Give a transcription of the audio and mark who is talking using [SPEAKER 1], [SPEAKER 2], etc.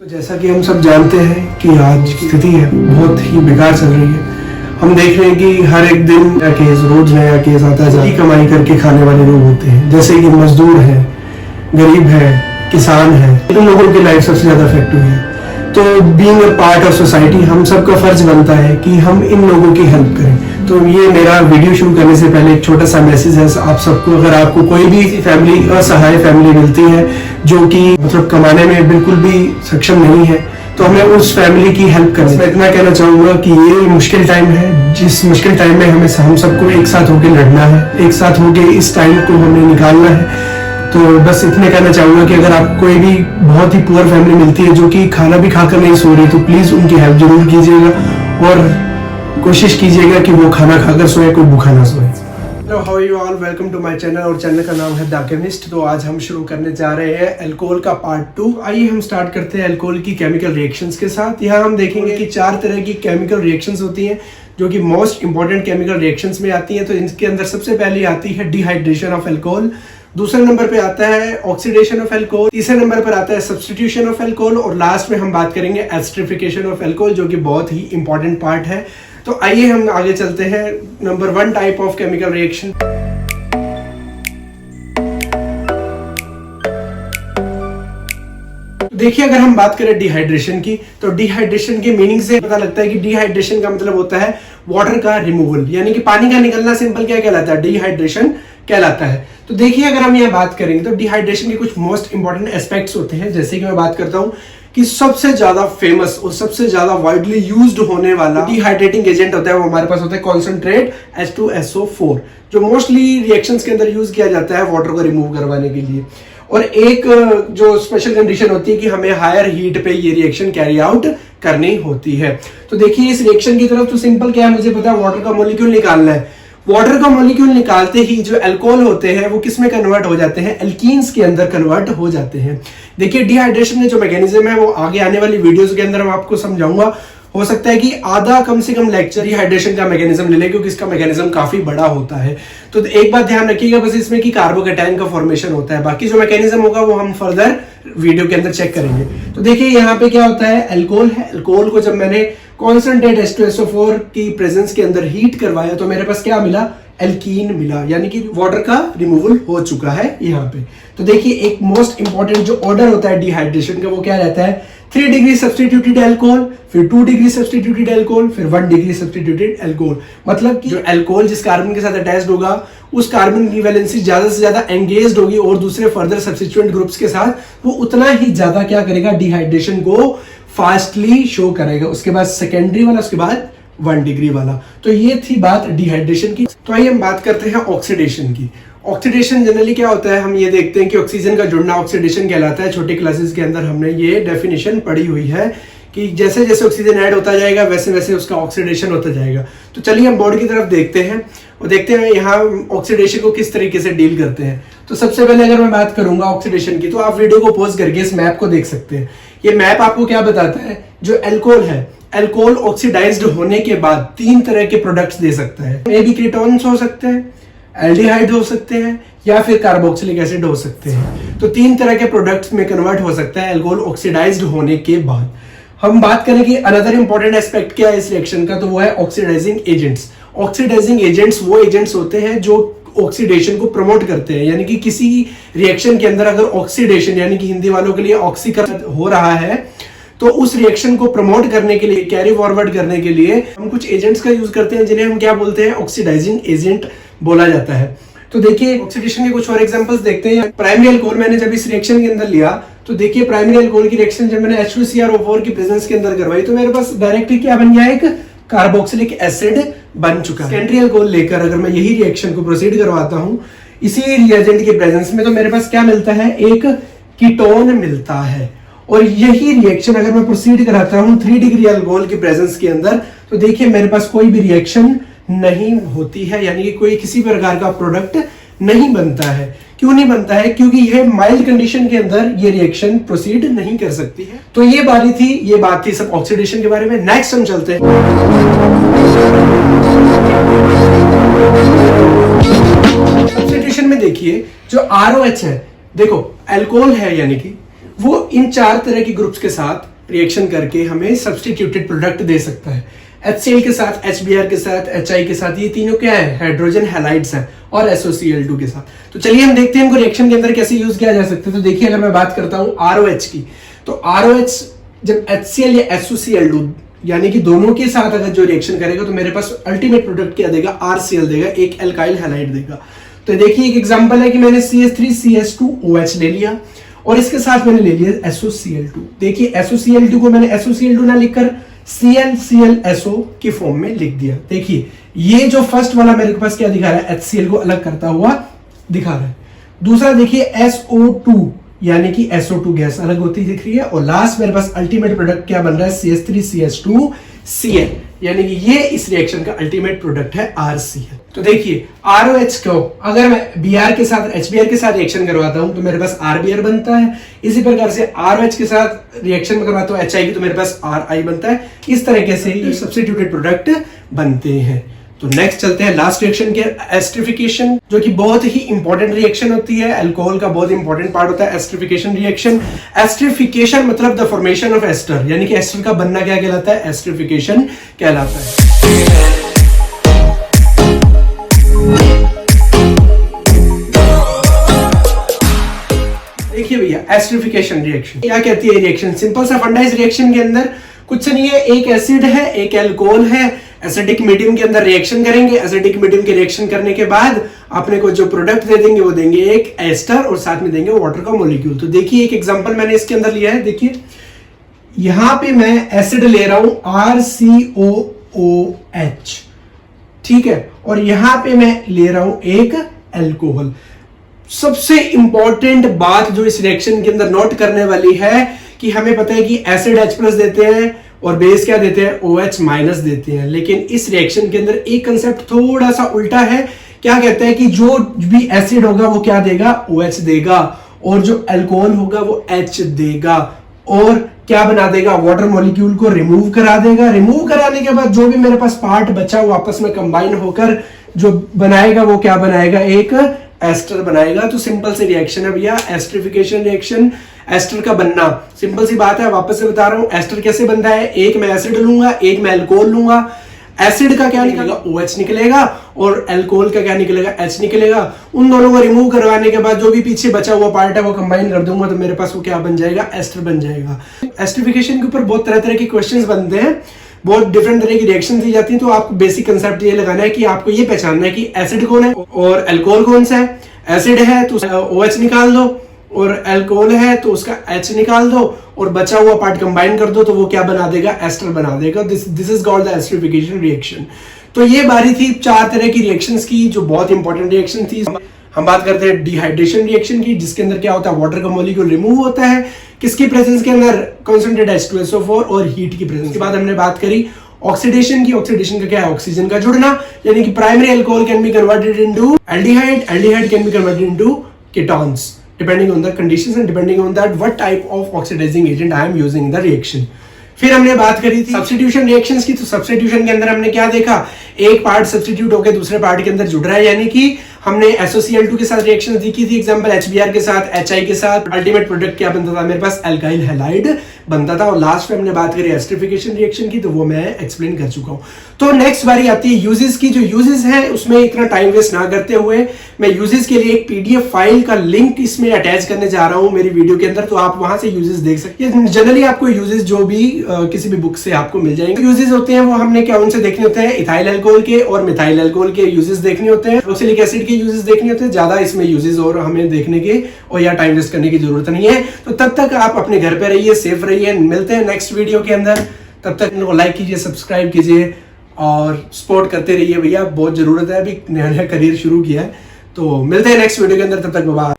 [SPEAKER 1] तो जैसा कि हम सब जानते हैं कि आज की स्थिति है बहुत ही बेकार चल रही है। हम देख रहे हैं कि हर एक दिन नया केस, रोज नया केस आता है। ही कमाई करके खाने वाले लोग होते हैं, जैसे कि मजदूर है, गरीब है, किसान है, इन लोगों की लाइफ सबसे ज्यादा अफेक्ट हुई है। तो being a part of society हम सबका फर्ज बनता है कि हम इन लोगों की हेल्प करें। तो ये मेरा वीडियो शुरू करने से पहले एक छोटा सा मैसेज है आप सबको। अगर आपको कोई भी फैमिली, असहाय फैमिली मिलती है जो कि मतलब कमाने में बिल्कुल भी सक्षम नहीं है, तो हमें उस फैमिली की हेल्प करनी है। मैं इतना कहना चाहूंगा कि ये मुश्किल टाइम है, जिस मुश्किल टाइम में हमें हम सबको एक साथ होकर लड़ना है, एक साथ होकर इस टाइम को हमें निकालना है। तो बस इतने कहना चाहूंगा कि अगर आप कोई भी बहुत ही पुअर फैमिली मिलती है जो कि खाना भी खाकर नहीं सो रही, तो प्लीज उनकी हेल्प जरूर कीजिएगा और कोशिश कीजिएगा कि वो खाना खाकर सोए, कोई भूखा ना सोए। Hello, how you all, welcome to my channel. और चैनल का नाम है द केमिस्ट। तो आज हम शुरू करने जा रहे हैं अल्कोहल का पार्ट 2। आइए हम स्टार्ट करते हैं अल्कोहल की केमिकल रिएक्शंस के साथ। यहाँ हम देखेंगे कि 4 तरह की केमिकल रिएक्शंस होती हैं जो कि मोस्ट इंपॉर्टेंट केमिकल रिएक्शंस में आती हैं। तो इनके अंदर सबसे पहले आती है डिहाइड्रेशन ऑफ अल्कोहल, दूसरे नंबर पे आता है ऑक्सीडेशन ऑफ अल्कोहल, तीसरे नंबर पर आता है सब्स्टिट्यूशन ऑफ अल्कोहल और लास्ट में हम बात करेंगे एस्टरिफिकेशन ऑफ अल्कोहल, जो कि बहुत ही इंपॉर्टेंट पार्ट है। तो आइए हम आगे चलते हैं। Number 1 type of chemical reaction. देखिए, अगर हम बात करें डिहाइड्रेशन की, तो डिहाइड्रेशन के मीनिंग से पता लगता है कि डिहाइड्रेशन का मतलब होता है वाटर का रिमूवल, यानी कि पानी का निकलना। सिंपल क्या कहलाता है? डिहाइड्रेशन कहलाता है। तो देखिए, अगर हम यहाँ बात करेंगे तो डिहाइड्रेशन के कुछ मोस्ट इंपॉर्टेंट एस्पेक्ट्स होते हैं। जैसे कि मैं बात करता हूँ कि सबसे ज्यादा फेमस और सबसे ज्यादा वाइडली यूज्ड होने वाला डिहाइड्रेटिंग एजेंट होता है, वो हमारे पास होता है कॉन्सेंट्रेट H2SO4, जो मोस्टली रिएक्शंस के अंदर यूज किया जाता है वाटर को रिमूव करवाने के लिए। और एक जो स्पेशल कंडीशन होती है कि हमें हायर हीट पे ये रिएक्शन कैरी आउट करनी होती है। तो देखिए, इस रिएक्शन की तरफ तो सिंपल क्या है, मुझे पता है वाटर का मॉलिक्यूल निकालना है। वाटर का मॉलिक्यूल निकालते ही जो अल्कोहल होते हैं वो किस में कन्वर्ट हो जाते हैं? एल्कीन्स के अंदर कन्वर्ट हो जाते हैं। देखिए, डिहाइड्रेशन के जो मैकेनिज्म है वो आगे आने वाली वीडियोस के अंदर मैं आपको समझाऊंगा। हो सकता है कि आधा कम से कम लेक्चर डिहाइड्रेशन का मैकेनिज्म ले ले, क्योंकि इसका मैकेनिज्म काफी बड़ा होता है। तो एक बात ध्यान रखिएगा बस इसमें कि कार्बोकैटायन का फॉर्मेशन होता है। बाकी जो मैकेनिज्म होगा वो हम फर्दर वीडियो के अंदर चेक करेंगे। तो देखिए, यहाँ पे क्या होता है, अल्कोहल है। अल्कोहल को जब मैंने कॉन्सेंट्रेट H2SO4 की प्रेजेंस के अंदर हीट करवाया तो मेरे पास क्या मिला? एल्कीन मिला, यानी कि वाटर का रिमूवल हो चुका है यहाँ पे। तो देखिए, एक मोस्ट इंपॉर्टेंट जो ऑर्डर होता है डिहाइड्रेशन का वो क्या रहता है? 3 डिग्री सब्स्टिट्यूटेड अल्कोहल, फिर 2 डिग्री सब्स्टिट्यूटेड अल्कोहल, फिर 1 डिग्री सब्स्टिट्यूटेड अल्कोहल। मतलब कि जो अल्कोहल जिस कार्बन के साथ अटैच्ड होगा उस कार्बन की वैलेंसी ज्यादा से ज्यादा एंगेज्ड होगी और दूसरे फर्दर सब्स्टिट्यूएंट ग्रुप्स के साथ वो उतना ही ज्यादा क्या करेगा? डिहाइड्रेशन को फास्टली शो करेगा। उसके बाद सेकेंडरी वाला, उसके बाद 1 डिग्री वाला। तो ये थी बात डिहाइड्रेशन की। तो आइए हम बात करते हैं ऑक्सीडेशन की। ऑक्सीडेशन जनरली क्या होता है, हम ये देखते हैं कि ऑक्सीजन का जुड़ना ऑक्सीडेशन कहलाता है। छोटे क्लासेस के अंदर हमने ये डेफिनेशन पढ़ी हुई है कि जैसे जैसे ऑक्सीजन ऐड होता जाएगा वैसे वैसे उसका ऑक्सीडेशन होता जाएगा। तो चलिए हम बोर्ड की तरफ देखते हैं और देखते हैं यहाँ ऑक्सीडेशन को किस तरीके से डील करते हैं। तो सबसे पहले अगर मैं बात करूंगा ऑक्सीडेशन की, तो आप वीडियो को पॉज करके इस मैप को देख सकते हैं। ये मैप आपको क्या बताता है? जो अल्कोहल है, अल्कोहल ऑक्सीडाइज्ड होने के बाद 3 तरह के प्रोडक्ट्स दे सकता है। मे बी कीटोन्स हो सकते हैं, एल्डिहाइड हो सकते हैं, या फिर कार्बोक्सिलिक एसिड हो सकते हैं। तो 3 तरह के प्रोडक्ट्स में कन्वर्ट हो सकता है अल्कोहल ऑक्सीडाइज्ड होने के बाद। हम बात करें कि अनदर इंपॉर्टेंट एस्पेक्ट क्या है इस रिएक्शन का, तो वो है ऑक्सीडाइजिंग एजेंट्स। ऑक्सीडाइजिंग एजेंट्स वो एजेंट्स होते हैं जो ऑक्सीडेशन को प्रमोट करते हैं। यानी कि किसी रिएक्शन के अंदर अगर ऑक्सीडेशन, यानी कि हिंदी वालों के लिए ऑक्सीकरण हो रहा है, तो उस रिएक्शन को प्रमोट करने के लिए, कैरी फॉरवर्ड करने के लिए हम कुछ एजेंट्स का यूज करते हैं जिन्हें हम क्या बोलते हैं? ऑक्सीडाइजिंग एजेंट बोला जाता है। तो देखिए, ऑक्सीडेशन के कुछ और एग्जांपल्स देखते हैं। प्राइमरी अल्कोहल मैंने जब इस रिएक्शन के अंदर लिया, तो देखिए प्राइमरी अल्कोहल की रिएक्शन जब मैंने H2CrO4 की प्रेजेंस के अंदर करवाई तो मेरे पास डायरेक्टली क्या बन गया? एक कार्बोक्सिलिक एसिड बन चुका है। सेकेंडरी अल्कोहल लेकर अगर मैं यही रिएक्शन को प्रोसीड करवाता हूं इसी रिएजेंट के प्रेजेंस में, तो मेरे पास क्या मिलता है? एक कीटोन मिलता है। और यही रिएक्शन अगर मैं प्रोसीड कराता हूं 3 डिग्री अल्कोहल की प्रेजेंस के अंदर, तो देखिए मेरे पास कोई भी रिएक्शन नहीं होती है, यानी कि कोई किसी प्रकार का प्रोडक्ट नहीं बनता है। क्यों नहीं बनता है? क्योंकि यह माइल्ड कंडीशन के अंदर ये रिएक्शन प्रोसीड नहीं कर सकती है। तो ये बात थी सब ऑक्सीडेशन के बारे में। नेक्स्ट हम चलते हैं। सब्स्टिट्यूशन में देखिए जो ROH है, देखो अल्कोहल है, यानी कि वो इन 4 तरह के ग्रुप्स के साथ रिएक्शन करके हमें सब्स्टिट्यूटेड प्रोडक्ट दे सकता है। HCl के साथ, HBr के साथ, HI के साथ, ये तीनों क्या है, हाइड्रोजन हैलाइड्स हैं, और SOCl2 के साथ। तो चलिए हम देखते हैं इनको रिएक्शन के अंदर कैसे यूज किया जा सकता है। तो देखिए, अगर मैं बात करता हूं ROH की, तो ROH जब HCl या SOCl2 यानी कि दोनों के साथ अगर जो रिएक्शन करेगा तो मेरे पास अल्टीमेट प्रोडक्ट क्या देगा, RCl देगा, एक एल्काइल हैलाइड देगा। तो देखिए एक एग्जांपल है कि मैंने CH3CH2OH ले लिया और इसके साथ मैंने ले लिया SOCl2। देखिए SOCl2 को मैंने SOCl2 ना लिखकर ClClSO की फॉर्म में लिख दिया। देखिए ये जो फर्स्ट वाला मेरे पास क्या दिखा रहा है, HCl को अलग करता हुआ दिखा रहा है। दूसरा देखिए SO2 यानी कि SO2 गैस अलग होती दिख रही है, और लास्ट मेरे पास अल्टीमेट प्रोडक्ट क्या बन रहा है, CH3CH2Cl, यानी कि ये इस रिएक्शन का अल्टीमेट प्रोडक्ट है RCl। तो देखिए ROH को अगर मैं Br के साथ HBr के साथ रिएक्शन करवाता हूं तो मेरे पास RBr बनता है। इसी प्रकार से ROH के साथ रिएक्शन करवाता हूं HI की तो मेरे पास RI बनता है। इस तरीके से ये सब्स्टिट्यूटेड प्रोडक्ट बनते हैं। तो नेक्स्ट चलते हैं लास्ट रिएक्शन के, एस्टरिफिकेशन, जो कि बहुत ही इंपॉर्टेंट रिएक्शन होती है। अल्कोहल का बहुत इंपॉर्टेंट पार्ट होता है एस्टरिफिकेशन रिएक्शन। एस्टरिफिकेशन मतलब द फॉर्मेशन ऑफ एस्टर, यानी कि एस्टर का बनना क्या कहलाता है, एस्टरिफिकेशन कहलाता है। देखिए भैया एस्टरिफिकेशन रिएक्शन क्या कहती है रिएक्शन, सिंपल सा फंडा इस रिएक्शन के अंदर कुछ नहीं है, एक एसिड है, एक अल्कोहल है, एसिडिक मीडियम के अंदर रिएक्शन करेंगे। एसिडिक मीडियम के रिएक्शन करने के बाद अपने को जो प्रोडक्ट दे देंगे वो देंगे एक एस्टर और साथ में देंगे वाटर का मॉलिक्यूल। तो देखिए एक एग्जांपल मैंने इसके अंदर लिया है। देखिए यहां पे मैं एसिड ले रहा हूं RCOOH, ठीक है, और यहां पे मैं ले रहा हूं एक अल्कोहल। सबसे इंपॉर्टेंट बात जो इस रिएक्शन के अंदर नोट करने वाली है कि हमें पता है कि एसिड H+ देते हैं और बेस क्या देते हैं, OH- देते हैं। लेकिन इस रिएक्शन के अंदर एक कंसेप्ट थोड़ा सा उल्टा है। क्या कहता है कि जो भी एसिड होगा वो क्या देगा, OH देगा, और जो अल्कोहल होगा वो H देगा, और क्या बना देगा, वाटर मॉलिक्यूल को रिमूव करा देगा। रिमूव कराने के बाद जो भी मेरे पास पार्ट बचा वो आपस में कंबाइन होकर जो बनाएगा वो क्या बनाएगा, एक एस्टर बनाएगा। तो सिंपल सी रिएक्शन है भैया एस्टरिफिकेशन रिएक्शन। एस्टर का बनना सिंपल सी बात है, वापस से बता रहा हूं एस्टर कैसे बनता है। एक मैं एसिड लूंगा, एक मैं अल्कोहल लूंगा। एसिड का क्या निकलेगा, OH निकलेगा, और अल्कोहल का क्या निकलेगा, H निकलेगा। उन दोनों को रिमूव करवाने के बाद जो भी पीछे बचा हुआ पार्ट है वो कंबाइन कर दूंगा तो मेरे पास वो क्या बन जाएगा, एस्टर बन जाएगा। एस्टरिफिकेशन के ऊपर बहुत तरह तरह के क्वेश्चंस बनते हैं, बहुत डिफरेंट तरह की रिएक्शन दी जाती है। तो आपको बेसिक कंसेप्ट ये लगाना है कि आपको ये पहचानना है कि एसिड कौन है और अल्कोहल कौन सा है। एसिड है तो OH निकाल दो, और अल्कोहल है तो उसका H निकाल दो, और बचा हुआ पार्ट कंबाइन कर दो तो वो क्या बना देगा, एस्टर बना देगा। This is called the esterification reaction. तो ये बारी थी 4 तरह की रिएक्शंस की जो बहुत इंपॉर्टेंट रिएक्शन थी। हम बात करते हैं डिहाइड्रेशन रिएक्शन की, जिसके अंदर क्या होता है, वाटर का मॉलिक्यूल रिमूव होता है। किसकी प्रेजेंस के अंदर, कॉन्सेंट्रेट H2SO4 और हीट की प्रेजेंस के बाद हमने बात करी ऑक्सीडेशन की। ऑक्सीडेशन का क्या है, ऑक्सीजन का जुड़ना, यानी कि primary alcohol can be converted into aldehyde, aldehyde can be converted into ketones depending on the conditions and depending on that what type of oxidizing agent I am using in the reaction। फिर हमने बात करी थी substitution reactions की। तो substitution के अंदर हमने क्या देखा, एक पार्ट सब्स्टिट्यूट होकर दूसरे पार्ट के अंदर जुड़ रहा है, यानी कि हमने SOCl2 के साथ रिएक्शंस देखी थी, एग्जांपल HBr के साथ, HI के साथ। अल्टीमेट प्रोडक्ट क्या बनता था, मेरे पास एल्काइल हैलाइड बनता था। और लास्ट में हमने बात करी एस्टरिफिकेशन रिएक्शन की, तो वो मैं एक्सप्लेन कर चुका हूं। तो नेक्स्ट बारी आती है यूजेस की। जो यूजेस है उसमें इतना टाइम वेस्ट ना करते हुए मैं यूजेस के लिए एक PDF फाइल का लिंक इसमें अटैच करने जा रहा हूं मेरी वीडियो के अंदर, तो आप वहां से यूजेस देख सकते हैं। जनरली आपको यूजेस जो भी किसी भी बुक से आपको मिल जाएंगे। यूजेस होते हैं वो हमने क्या उनसे देखने होते हैं, इथाइल अल्कोहल के और मिथाइल अल्कोहल के यूजेस देखने होते हैं, ऑक्सैलिक एसिड के यूजेस देखने होते हैं। ज्यादा इसमें यूजेस और हमें देखने के और या टाइम वेस्ट करने की जरूरत नहीं है। तो तब तक आप अपने घर पे रहिए, सेफ रहिए। मिलते हैं नेक्स्ट वीडियो के अंदर, तब तक इनको लाइक कीजिए, सब्सक्राइब कीजिए और सपोर्ट करते रहिए भैया, बहुत जरूरत है। अभी नया नया करियर शुरू किया है। तो मिलते हैं नेक्स्ट वीडियो के अंदर, तब तक बाय।